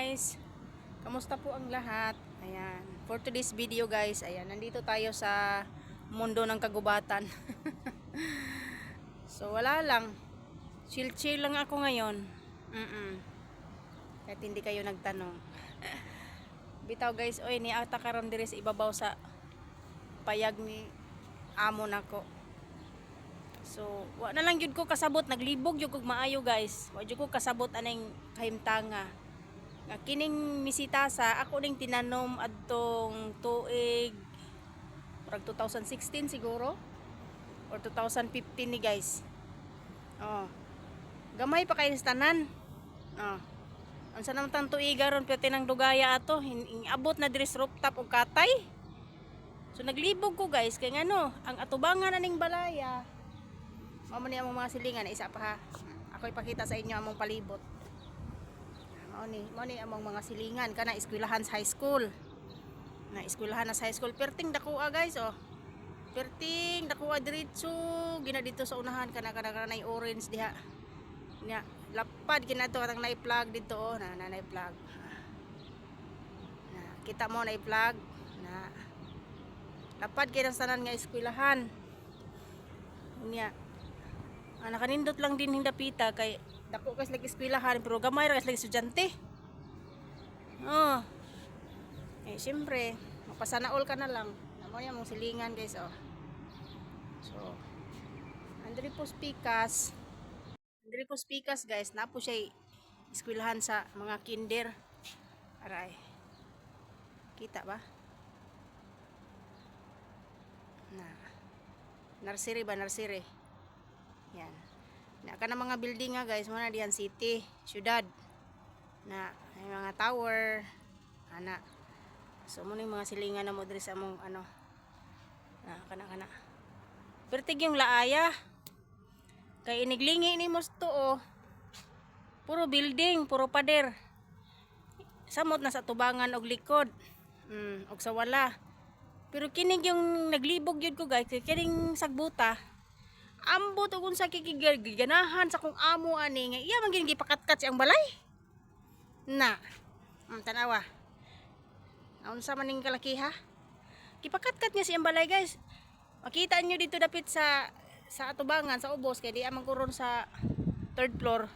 guys, kamusta po ang lahat? Ayan, for today's video guys, ayan, nandito tayo sa mundo ng kagubatan. So wala lang, chill lang ako ngayon. Kahit hindi kayo nagtanong. Bitaw guys, oy, ni ata karon diri sa ibabaw sa payag ni amo nako. So wa na lang jud ko kasabot, naglibog jud ko maayo guys. Wa jud ko kasabot aning kahimtanga. Nga kining misitasa ako ning tinanom adtong tuig murag 2016 siguro or 2015 ni guys. Oh. Gamay pa kay tanan. Oh. Unsa naman tang tuiga ron pati nang dugaya ato, abot na diri sa rooftop og katay. So naglibog ko guys kay ngano, ang atubangan aning balaya. Mamo ni among mga silingan, isa pa ha. Ako ipakita sa inyo among palibot. Mao ni among mga silingan kana eskwelahan sa high school. Na eskwelahan na sa high school perting dakuha guys oh. Perting dakuha diretso gina dito sa unahan kana nay orange diha. Nya lapad kina to katang nay plug dito oh na nay plug. Na kita mo nay plug na lapad kay nang tanan nga eskwelahan. Nya nakanindot lang din hindapita kay dako kas lagi eskwelahan pero gamay ra kas lagi estudyante. Oh. Siyempre, mapasana all ka na lang. Namo niya mong silingan guys oh. So, andiri po speakers. Andiri po speakers guys, napo siya eskwelahan sa mga kinder. Aray. Kita ba? Na. Nursery ba nursery? Yan. Na kana mga building nga guys, muna diyan city, syudad. Na may mga tower, ana. So mo ning mga silingan na mo diri sa among ano. Kana. Pertig yung laaya. Kay iniglingi ni mo to oh. Puro building, puro pader. Samot na sa tubangan og likod. Og sa wala. Pero kinig yung naglibog yun ko guys, kining sagbuta. Ambot og unsa kikiganahan sa kung amo ani nga iya man gid gipakatkat siyang balay. Na. Tanawa. Unsa man ning kalakiha? Gipakatkat niya siyang balay guys. Makita niyo dito dapit sa atubangan sa ubos kay di amang kuron sa third floor.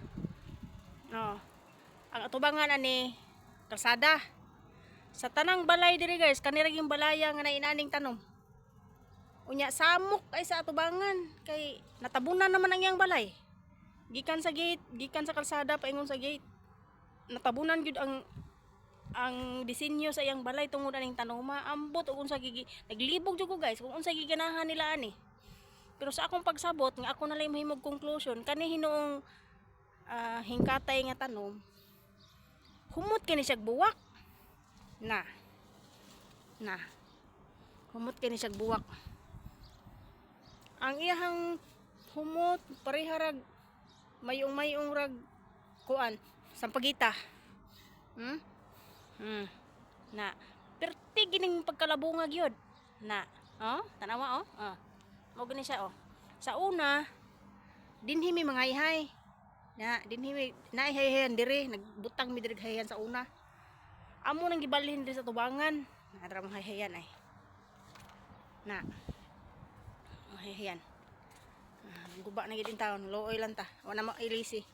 No. Ang atubangan ani kalsada. Sa tanang balay diri guys, kanira yung balaya nga nainaning tanom. Unya samok ay sa atubangan kay natabunan naman ang iyang balay. Gikan sa gate, gikan sa kalsada paingon sa gate. Natabunan gyud ang disenyo sa iyang balay tungod aning tanoma. Ambot og unsa naglibog jud ko guys kung unsa giganahan nila ani. Pero sa akong pagsabot nga ako na lang mahimog conclusion kani hinuong hingkatay nga tanom. Humot kini siya buwak. Na. Humot kini siya buwak. Ang iyahang humot pareharag mayong rag kuan sampagita. Na perti gining pagkalabungag yun. Na oh tanawa oh. Mao gani siya oh. Sa una dinhi mi mga ihay. Na dinhi mi naihayan diri nagbutang mi diri hayan sa una. Amo nang gibalhin diri sa tubangan. Nadra mga hayan ay. Na ayan. Guba na gid in taon, looy lang ta. Wala mo ilisi.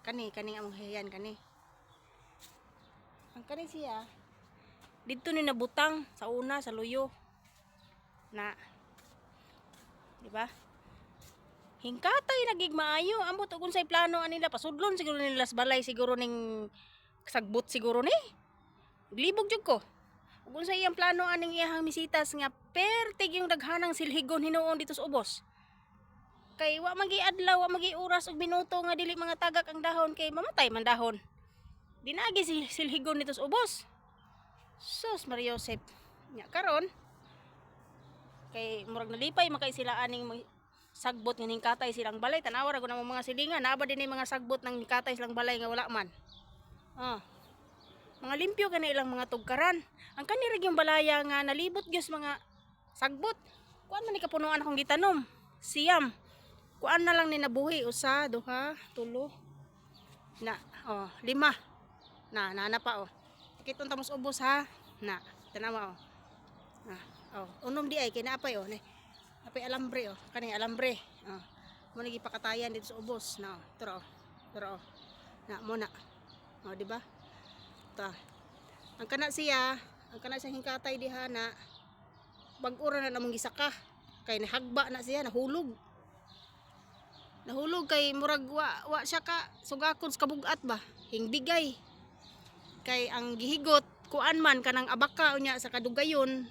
Kani among hayan kani. Ang kani siya dito ni nabutang sa una sa luyo. Na di ba? Hingkatay nagig maayo, ambot og unsay plano anila pasudlon siguro nila sa balay siguro ning sagbot siguro ni. Glibog jud ko. Ug unsay iyang plano aning iyang misitas nga pertig yung daghanang silhigon hinuon dito sa ubos. Kay wa magi adlaw, wa magi oras ug minuto nga dili mga tagak ang dahon kay mamatay man dahon. Dinagi silhigon dito sa ubos. Sus Mario Joseph. Nya karon kay murag nalipay makay sila aning sagbot nga ningkatay silang balay. Tanawa ra gud ang mga silingan, naa ba dinay mga sagbot nang ningkatay silang balay nga wala man. Mga limpyo kani ilang mga tugkaran. Ang kanira yung balaya nga nalibot gyud mga sagbot. Kuan man ni kapunuan akong gitanom. Siyam. Kuan na lang ni nabuhi usa, duha, tulo. Na, 5. Na pa oh. Kiton tamos ubos ha. Na, tanawa oh. Unom di ay kinaapay oh. Apay alambre oh. Kani alambre. Mo nagi pakatayan dito sa ubos. Na, turo oh. Turo oh. Na muna. Oh, di ba? Ta. Ang kana siya hingkatay diha na bag-ura na namong gisaka. Kay nahagba na siya, nahulog. Nahulog kay murag wa siya ka sugakon sa kabugat ba. Hingbigay. Kay ang gihigot kuan man kanang abaka unya sa kadugayon.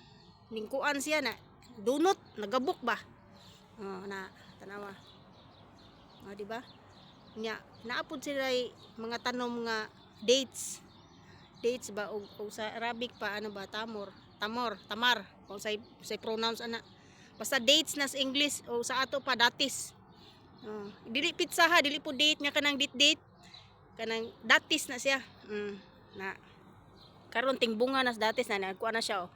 Ning kuan siya na dunot, nagabok ba. Na tanawa. Di ba? Nya naapod sila mga tanom nga dates ba o sa Arabic pa ano ba tamar kung say pronouns ana basta dates na sa English o sa ato pa datis. Dili pizza ha, dili po date nga kanang date kanang datis na siya. Na karon ting bunga nas datis na nagkuha na siya oh.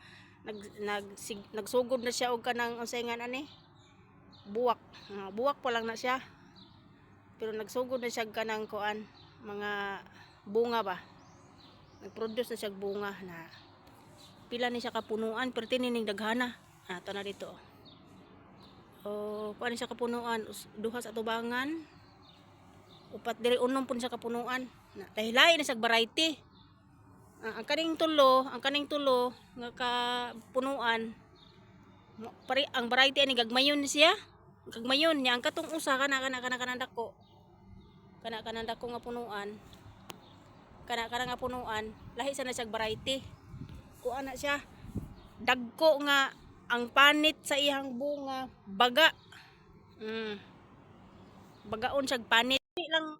Nagsugod na siya og kanang unsay nga ani buwak. Buwak pa lang na siya. Pero nagsugod na siya kanang kuan mga bunga ba. Nagproduce na siya bunga na pila ni siya kapunuan pero tinining daghana. Ato na dito. Paano siya kapunuan? Duha sa tubangan. Upat diri unom pun siya kapunuan. Na lahi-lahi na siya variety. Ang kaning tulo nga kapunuan ang variety ani gagmayon siya. Gagmayon niya ang katong usa kana dako. Kana dako nga punuan. Kana nga punuan, lahi sa na siya variety. Kuan na siya. Dagko nga ang panit sa iyang bunga baga. Bagaon siya panit.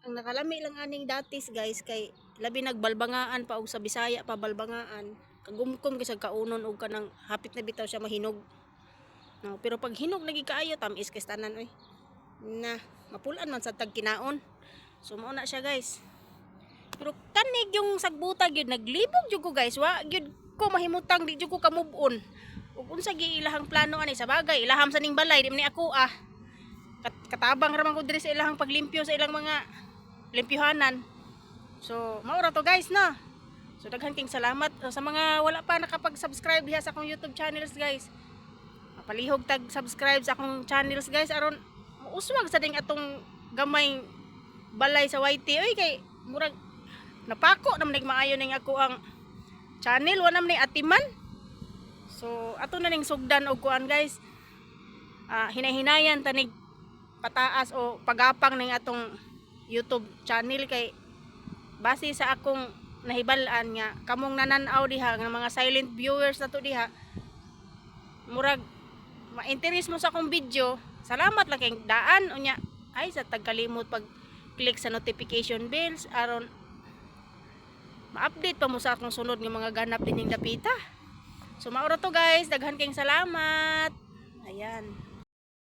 Ang nakalami lang aning datis guys kay labi nagbalbangaan pa og sa Bisaya pa balbangaan. Kagumkom kay sa kaunon og kanang hapit na bitaw siya mahinog. No, pero pag hinog lagi kaayo tamis kay tanan oy. Na mapulan man sa tagkinaon. So mao na siya guys. Pero kanig yung sagbutag yun naglibog jud ko guys. Wa gyud ko mahimutang di jud ko ka move on. Ug unsa gi ilahang plano ani sa bagay ilaham sa ning balay di man ni ako katabang ra man ko diri sa ilahang paglimpyo sa ilang mga limpyohanan. So mao ra to guys na. So daghan king salamat sa mga wala pa nakapag-subscribe diha sa akong YouTube channels guys. Palihog tag subscribe sa akong channels guys aron uswag sa ding atong gamay balay sa YT oy kay murag napako naman maayo ning ako ang channel wala man ni atiman. So ato na ning sugdan og kuan guys. Hinay-hinayan tanig pataas o pagapang ning atong YouTube channel kay base sa akong nahibal-an nga kamong nanan-aw diha nga mga silent viewers nato diha murag ma-interest mo sa akong video, salamat lang kay daan unya ay sa tagkalimot pag click sa notification bells aron ma-update pa mo sa akong sunod nga mga ganap dining dapita. So maura to guys, daghan kayong salamat. Ayan.